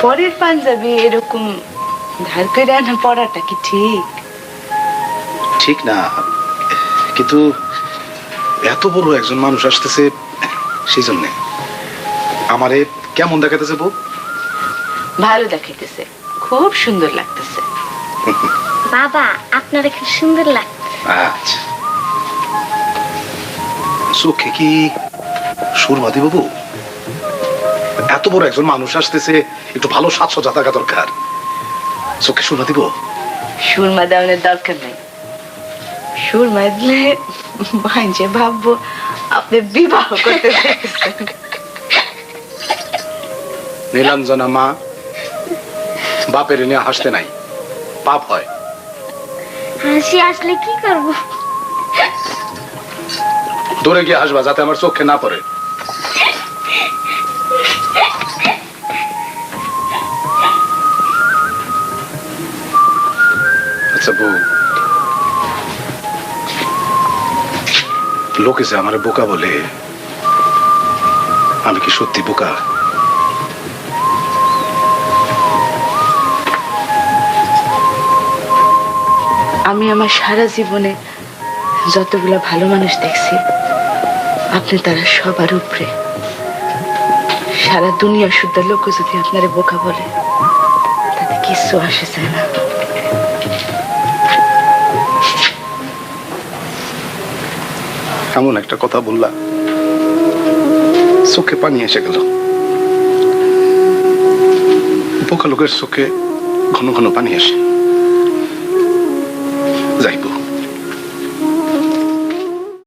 পরের পাঞ্জাবি এরকম ধার করে আনা পড়াটা কি ঠিক? ঠিক না, কিন্তু এত বড় একজন মানুষ আসতেছে, সেই জন্যে আমারে কেমন দেখাতেছে বউ? ভালো দেখাইতেছে, খুব সুন্দর লাগতেছে। বাবা আপনার খুব সুন্দর লাগছে। আচ্ছা, চোখে কি সুরমা দিব বউ? এত বড় একজন মানুষ আসতেছে, একটু ভালো সাজসজ্জা থাকা দরকার। চোখে সুরমা দিব? সুরমা দেওয়ানোর দরকার নাই। সুরমা দিলে ভাইজে ভাববো আপনি বিবাহ করতে চাইছেন। নীলাঞ্জনা মা, বাপের নিয়ে হাসতে নাই, পাপ হয়। হাসি আসলে কি করব? দূরে গিয়ে হাসবা, যাতে আমার চোখে না পড়ে। আচ্ছা বউ, লোকে যে আমার বোকা বলে, আমি কি সত্যি বোকা? আমি আমার সারা জীবনে যতগুলা ভালো মানুষ দেখছি, আপনি তারা সবার উপরে। সারা দুনিয়া শুদ্ধ লোক যদি আপনারে বোকা বলে, তাতে কিছু আসে যায় না। এমন একটা কথা বললা, চোখে পানি এসে গেল। বোকা লোকের চোখে ঘন ঘন পানি আসে।